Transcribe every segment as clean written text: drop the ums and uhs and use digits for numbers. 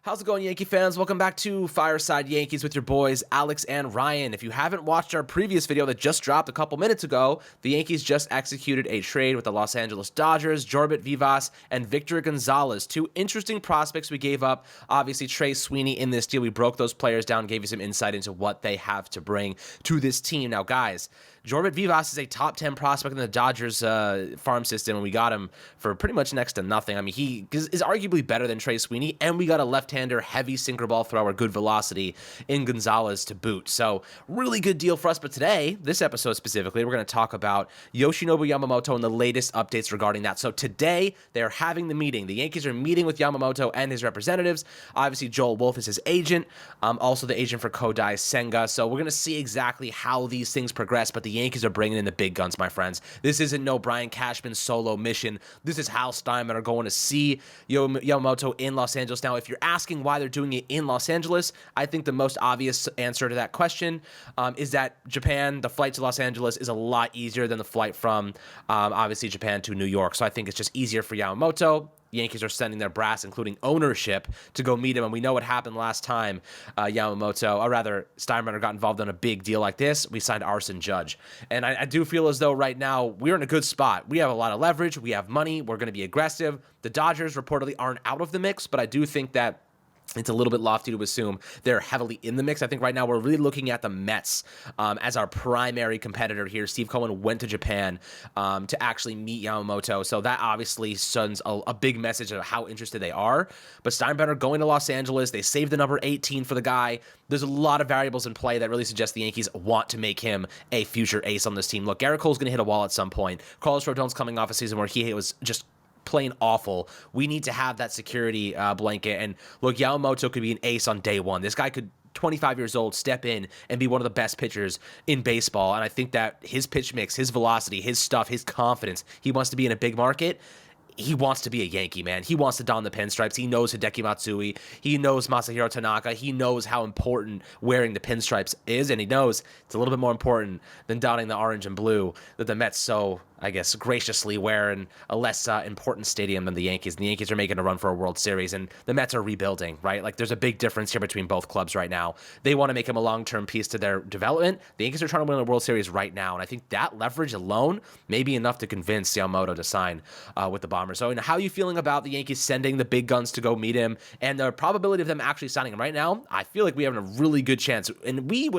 How's it going, Yankee fans? Welcome back to Fireside Yankees with your boys, Alex and Ryan. If you haven't watched our previous video that just dropped a couple minutes ago, the Yankees just executed a trade with the Los Angeles Dodgers, Jorbit Vivas, and Victor Gonzalez. Two interesting prospects we gave up. Obviously, Trey Sweeney in this deal. We broke those players down, gave you some insight into what they have to bring to this team. Now, guys, Jorbit Vivas is a top 10 prospect in the Dodgers farm system, and we got him for pretty much next to nothing. I mean, he is arguably better than Trey Sweeney, and we got a left-hander, heavy sinker ball thrower, good velocity in Gonzalez to boot. So, really good deal for us. But today, this episode specifically, we're going to talk about Yoshinobu Yamamoto and the latest updates regarding that. So today, they're having the meeting. The Yankees are meeting with Yamamoto and his representatives. Obviously, Joel Wolf is his agent, also the agent for Kodai Senga. So we're going to see exactly how these things progress, but the Yankees are bringing in the big guns, my friends. This isn't no Brian Cashman solo mission. This is Hal Steinman are going to see Yamamoto in Los Angeles. Now, if you're asking why they're doing it in Los Angeles, I think the most obvious answer to that question is that Japan, the flight to Los Angeles is a lot easier than the flight from, obviously, Japan to New York. So I think it's just easier for Yamamoto. Yankees are sending their brass, including ownership, to go meet him. And we know what happened last time Steinbrenner got involved in a big deal like this. We signed Arson Judge. And I do feel as though right now we're in a good spot. We have a lot of leverage. We have money. We're going to be aggressive. The Dodgers reportedly aren't out of the mix, but I do think that it's a little bit lofty to assume they're heavily in the mix. I think right now we're really looking at the Mets as our primary competitor here. Steve Cohen went to Japan to actually meet Yamamoto, so that obviously sends a big message of how interested they are. But Steinbrenner going to Los Angeles, they saved the number 18 for the guy. There's a lot of variables in play that really suggest the Yankees want to make him a future ace on this team. Look, Garrett Cole's going to hit a wall at some point. Carlos Rodon's coming off a season where he was just plain awful. We need to have that security blanket. And look, Yamamoto could be an ace on day one. This guy could, 25 years old, step in and be one of the best pitchers in baseball. And I think that his pitch mix, his velocity, his stuff, his confidence, he wants to be in a big market. He wants to be a Yankee, man. He wants to don the pinstripes. He knows Hideki Matsui. He knows Masahiro Tanaka. He knows how important wearing the pinstripes is, and he knows it's a little bit more important than donning the orange and blue that the Mets so, I guess, graciously wear in a less important stadium than the Yankees. And the Yankees are making a run for a World Series, and the Mets are rebuilding, right? Like, there's a big difference here between both clubs right now. They want to make him a long-term piece to their development. The Yankees are trying to win a World Series right now, and I think that leverage alone may be enough to convince Yamamoto to sign with the Bombers. So, how are you feeling about the Yankees sending the big guns to go meet him and the probability of them actually signing him right now? I feel like we have a really good chance. And we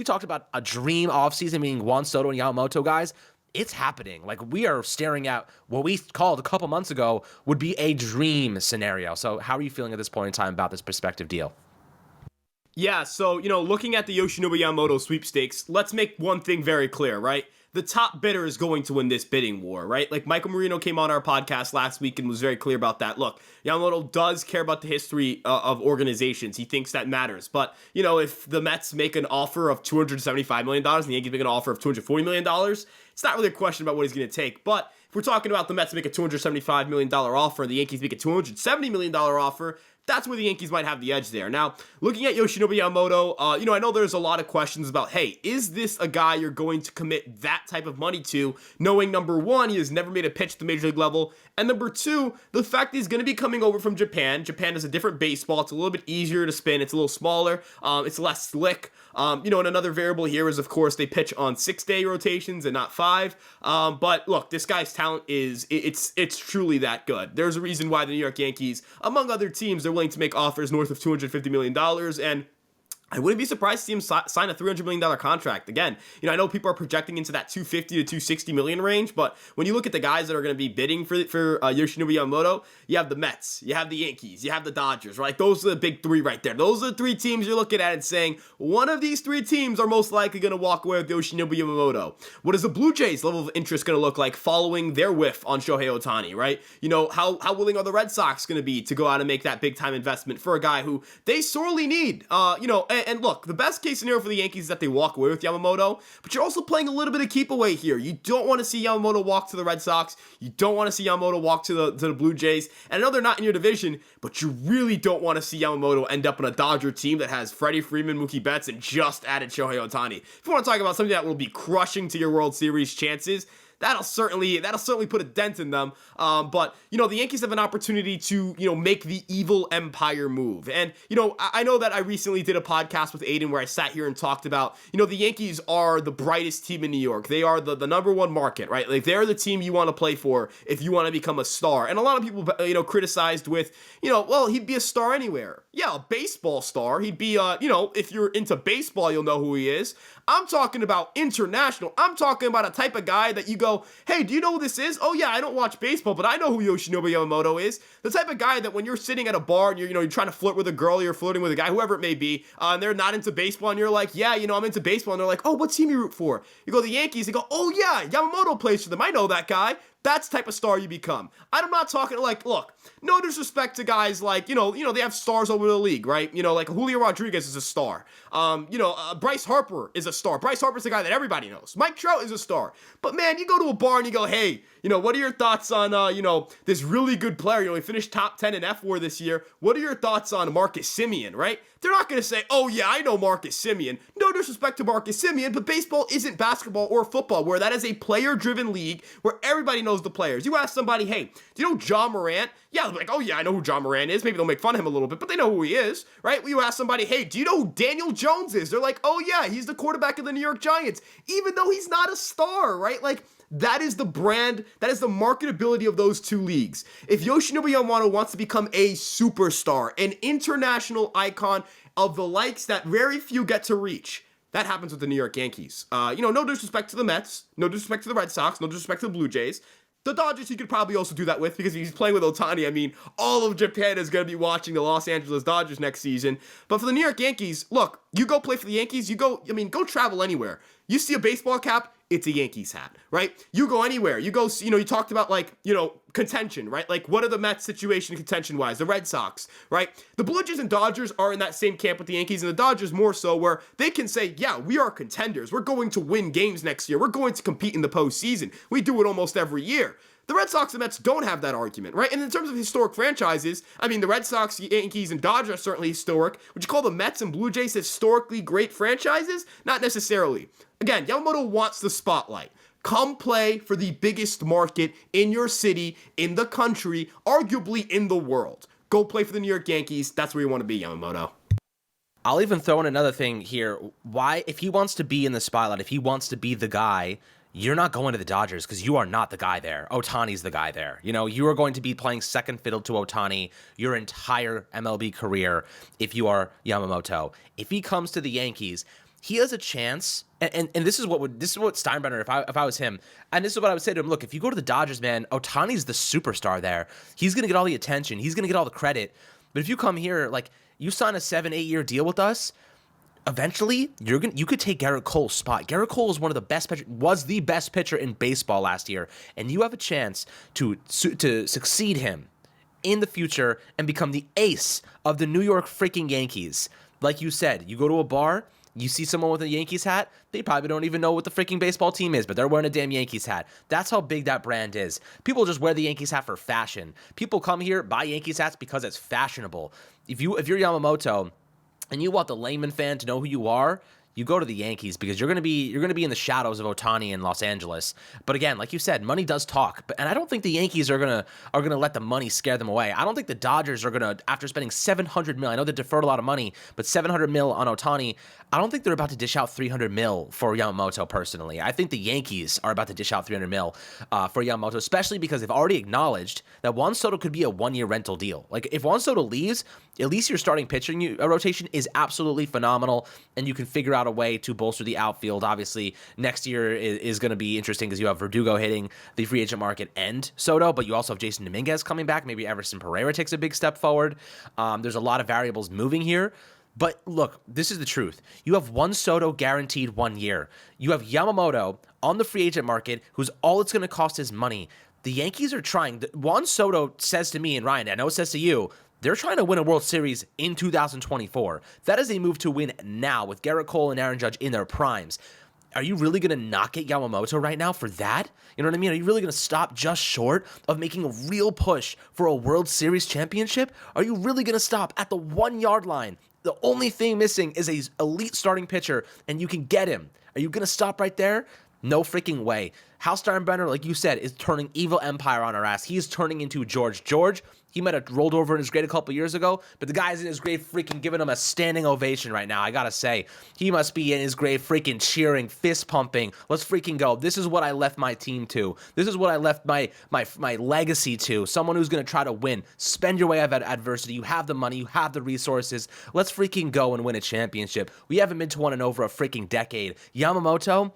talked about a dream offseason, meaning Juan Soto and Yamamoto, guys. It's happening. Like, we are staring at what we called a couple months ago would be a dream scenario. So how are you feeling at this point in time about this prospective deal? Yeah, so, looking at the Yoshinobu Yamamoto sweepstakes, let's make one thing very clear, right? The top bidder is going to win this bidding war, right? Like, Michael Marino came on our podcast last week and was very clear about that. Look, Yamamoto does care about the history of organizations. He thinks that matters. But, if the Mets make an offer of $275 million and the Yankees make an offer of $240 million, it's not really a question about what he's going to take. But if we're talking about the Mets make a $275 million offer and the Yankees make a $270 million offer, that's where the Yankees might have the edge there. Now, looking at Yoshinobu Yamamoto, I know there's a lot of questions about, hey, is this a guy you're going to commit that type of money to, knowing, number one, he has never made a pitch at the major league level, and number two, the fact that he's going to be coming over from Japan. Japan is a different baseball. It's a little bit easier to spin. It's a little smaller. It's less slick. And another variable here is, of course, they pitch on 6-day rotations and not 5. But look, this guy's talent it's truly that good. There's a reason why the New York Yankees, among other teams, they're willing to make offers north of $250 million. And I wouldn't be surprised to see him sign a $300 million contract. Again, I know people are projecting into that $250 to $260 million range, but when you look at the guys that are going to be bidding for Yoshinobu Yamamoto, you have the Mets, you have the Yankees, you have the Dodgers, right? Those are the big three right there. Those are the three teams you're looking at and saying, one of these three teams are most likely going to walk away with Yoshinobu Yamamoto. What is the Blue Jays' level of interest going to look like following their whiff on Shohei Ohtani, right? How willing are the Red Sox going to be to go out and make that big-time investment for a guy who they sorely need? And look, the best case scenario for the Yankees is that they walk away with Yamamoto, but you're also playing a little bit of keep away here. You don't want to see Yamamoto walk to the Red Sox. You don't want to see Yamamoto walk to the Blue Jays. And I know they're not in your division, but you really don't want to see Yamamoto end up on a Dodger team that has Freddie Freeman, Mookie Betts, and just added Shohei Ohtani. If you want to talk about something that will be crushing to your World Series chances, that'll certainly put a dent in them. But the Yankees have an opportunity to make the evil empire move. And I know that I recently did a podcast with Aiden where I sat here and talked about the Yankees are the brightest team in New York. They are the number one market, right? Like they're the team you want to play for if you want to become a star. And a lot of people criticized with well, he'd be a star anywhere. Yeah, a baseball star. He'd be if you're into baseball, you'll know who he is. I'm talking about international. I'm talking about a type of guy that you go, hey, do you know who this is? Oh yeah, I don't watch baseball, but I know who Yoshinobu Yamamoto is. The type of guy that when you're sitting at a bar and you're trying to flirt with a girl, you're flirting with a guy, whoever it may be, and they're not into baseball, and you're like, yeah, I'm into baseball, and they're like, oh, what team you root for? You go the Yankees. They go, oh yeah, Yamamoto plays for them. I know that guy. That's the type of star you become. I'm not talking like, look, no disrespect to guys like, they have stars over the league, right? Like Julio Rodriguez is a star. Bryce Harper is a star. Bryce Harper's the guy that everybody knows. Mike Trout is a star. But man, you go to a bar and you go, hey, what are your thoughts on, this really good player? He finished top 10 in F4 this year. What are your thoughts on Marcus Semien, right? They're not going to say, oh yeah, I know Marcus Semien. No disrespect to Marcus Semien, but baseball isn't basketball or football, where that is a player-driven league where everybody knows the players. You ask somebody, hey, do you know John Morant? Yeah, they're like, oh yeah, I know who John Morant is. Maybe they'll make fun of him a little bit, but they know who he is, right? You ask somebody, hey, do you know who Daniel Jones is? They're like, oh yeah, he's the quarterback of the New York Giants, even though he's not a star, right? Like, that is the brand, that is the marketability of those two leagues. If Yoshinobu Yamamoto wants to become a superstar, an international icon of the likes that very few get to reach, that happens with the New York Yankees. No disrespect to the Mets, no disrespect to the Red Sox, no disrespect to the Blue Jays. The Dodgers he could probably also do that with, because if he's playing with Ohtani, I mean, all of Japan is going to be watching the Los Angeles Dodgers next season. But for the New York Yankees, look, you go play for the Yankees, go travel anywhere. You see a baseball cap, it's a Yankees hat, right? You go anywhere. You go, you talked about contention, right? Like, what are the Mets situation contention-wise? The Red Sox, right? The Blue Jays and Dodgers are in that same camp with the Yankees, and the Dodgers more so, where they can say, yeah, we are contenders. We're going to win games next year. We're going to compete in the postseason. We do it almost every year. The Red Sox and Mets don't have that argument, right? And in terms of historic franchises, I mean, the Red Sox, Yankees, and Dodgers are certainly historic. Would you call the Mets and Blue Jays historically great franchises? Not necessarily. Again, Yamamoto wants the spotlight. Come play for the biggest market in your city, in the country, arguably in the world. Go play for the New York Yankees. That's where you want to be, Yamamoto. I'll even throw in another thing here. Why, if he wants to be in the spotlight, if he wants to be the guy, you're not going to the Dodgers because you are not the guy there. Ohtani's the guy there. You are going to be playing second fiddle to Ohtani your entire MLB career if you are Yamamoto. If he comes to the Yankees, he has a chance, and this is what Steinbrenner, if I was him, and this is what I would say to him. Look, if you go to the Dodgers, man, Ohtani's the superstar there. He's gonna get all the attention. He's gonna get all the credit. But if you come here, like, you sign a 7-8 year deal with us, eventually you could take Garrett Cole's spot. Garrett Cole was was the best pitcher in baseball last year, and you have a chance to succeed him in the future and become the ace of the New York freaking Yankees. Like you said, you go to a bar, you see someone with a Yankees hat, they probably don't even know what the freaking baseball team is, but they're wearing a damn Yankees hat. That's how big that brand is. People just wear the Yankees hat for fashion. People come here, buy Yankees hats because it's fashionable. If you're Yamamoto and you want the layman fan to know who you are, you go to the Yankees because you're gonna be in the shadows of Ohtani in Los Angeles. But again, like you said, money does talk. And I don't think the Yankees are gonna let the money scare them away. I don't think the Dodgers are gonna, after spending $700 million, I know they deferred a lot of money, but $700 million on Ohtani, I don't think they're about to dish out $300 million for Yamamoto personally. I think the Yankees are about to dish out $300 million for Yamamoto, especially because they've already acknowledged that Juan Soto could be a 1-year rental deal. Like, if Juan Soto leaves, at least your starting pitching rotation is absolutely phenomenal, and you can figure out a way to bolster the outfield. Obviously, next year is going to be interesting because you have Verdugo hitting the free agent market and Soto, but you also have Jason Dominguez coming back. Maybe Everson Pereira takes a big step forward. There's a lot of variables moving here. But look, this is the truth. You have Juan Soto guaranteed 1 year. You have Yamamoto on the free agent market, who's all it's going to cost is money. The Yankees are trying. Juan Soto says to me, and Ryan, I know it says to you, they're trying to win a World Series in 2024. That is a move to win now with Garrett Cole and Aaron Judge in their primes. Are you really going to knock at Yamamoto right now for that? You know what I mean? Are you really going to stop just short of making a real push for a World Series championship? Are you really going to stop at the 1 yard line? The only thing missing is an elite starting pitcher, and you can get him. Are you going to stop right there? No freaking way. Hal Steinbrenner, like you said, is turning evil empire on our ass. He's turning into George. George, he might have rolled over in his grave a couple years ago, but the guy's in his grave freaking giving him a standing ovation right now. I gotta say, he must be in his grave freaking cheering, fist pumping. Let's freaking go. This is what I left my team to. This is what I left my legacy to. Someone who's gonna try to win. Spend your way out of adversity. You have the money. You have the resources. Let's freaking go and win a championship. We haven't been to one in over a freaking decade. Yamamoto,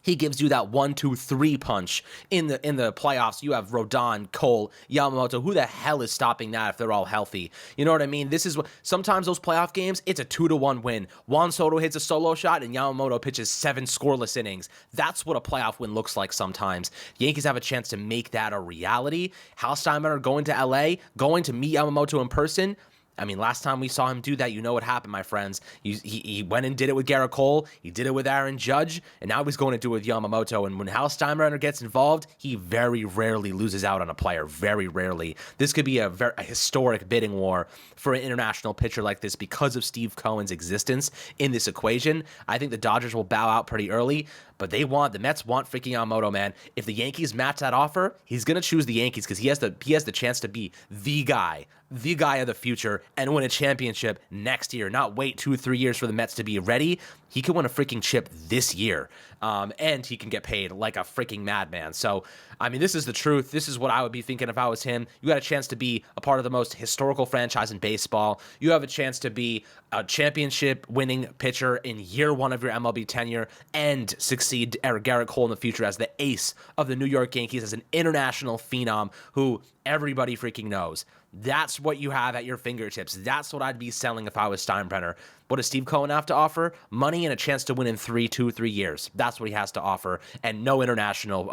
he gives you that 1, 2, 3 punch in the playoffs. You have Rodon, Cole, Yamamoto. Who the hell is stopping that if they're all healthy? You know what I mean? This is what sometimes those playoff games, it's a 2-1 win. Juan Soto hits a solo shot and Yamamoto pitches 7 scoreless innings. That's what a playoff win looks like sometimes. Yankees have a chance to make that a reality. Hal Steinbrenner going to LA, going to meet Yamamoto in person. I mean, last time we saw him do that, you know what happened, my friends. He went and did it with Garrett Cole. He did it with Aaron Judge. And now he's going to do it with Yamamoto. And when Hal Steinbrenner gets involved, he very rarely loses out on a player. Very rarely. This could be a historic bidding war for an international pitcher like this because of Steve Cohen's existence in this equation. I think the Dodgers will bow out pretty early. But the Mets want freaking Yamamoto, man. If the Yankees match that offer, he's going to choose the Yankees because he has the chance to be the guy of the future and win a championship next year. Not wait 2-3 years for the Mets to be ready. He could win a freaking chip this year. And he can get paid like a freaking madman. So, I mean, this is the truth. This is what I would be thinking if I was him. You got a chance to be a part of the most historical franchise in baseball. You have a chance to be a championship winning pitcher in year 1 of your MLB tenure and succeed Garrett Cole in the future as the ace of the New York Yankees, as an international phenom who everybody freaking knows. That's what you have at your fingertips. That's what I'd be selling if I was Steinbrenner. What does Steve Cohen have to offer? Money and a chance to win in 2-3 years. That's what he has to offer, and no international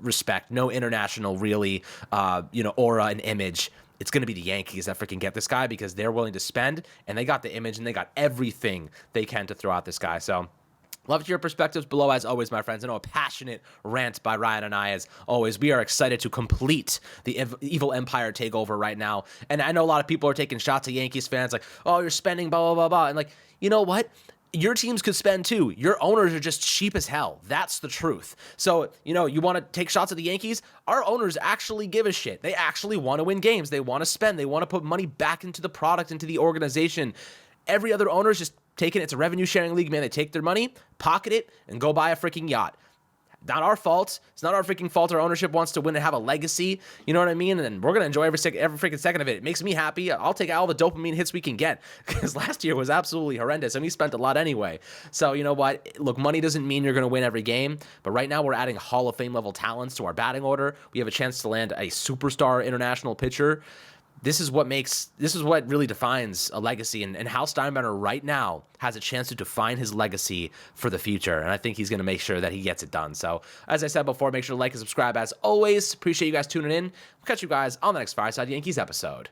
respect, no international really, aura and image. It's going to be the Yankees that freaking get this guy because they're willing to spend, and they got the image and they got everything they can to throw out this guy. So, love your perspectives below, as always, my friends. I know a passionate rant by Ryan and I, as always. We are excited to complete the evil empire takeover right now. And I know a lot of people are taking shots at Yankees fans like, oh, you're spending, blah, blah, blah, blah. And like, you know what? Your teams could spend too. Your owners are just cheap as hell. That's the truth. So, you want to take shots at the Yankees? Our owners actually give a shit. They actually want to win games. They want to spend. They want to put money back into the product, into the organization. Every other owner is just taking it's a revenue sharing league, man. They take their money, pocket it, and go buy a freaking yacht. Not our fault. It's not our freaking fault. Our ownership wants to win and have a legacy. You know what I mean? And we're going to enjoy every freaking second of it. It makes me happy. I'll take all the dopamine hits we can get because last year was absolutely horrendous and we spent a lot anyway. So you know what? Look, money doesn't mean you're going to win every game, but right now we're adding Hall of Fame level talents to our batting order. We have a chance to land a superstar international pitcher. This is what really defines a legacy, and Hal Steinbrenner right now has a chance to define his legacy for the future, and I think he's going to make sure that he gets it done. So, as I said before, make sure to like and subscribe as always. Appreciate you guys tuning in. We'll catch you guys on the next Fireside Yankees episode.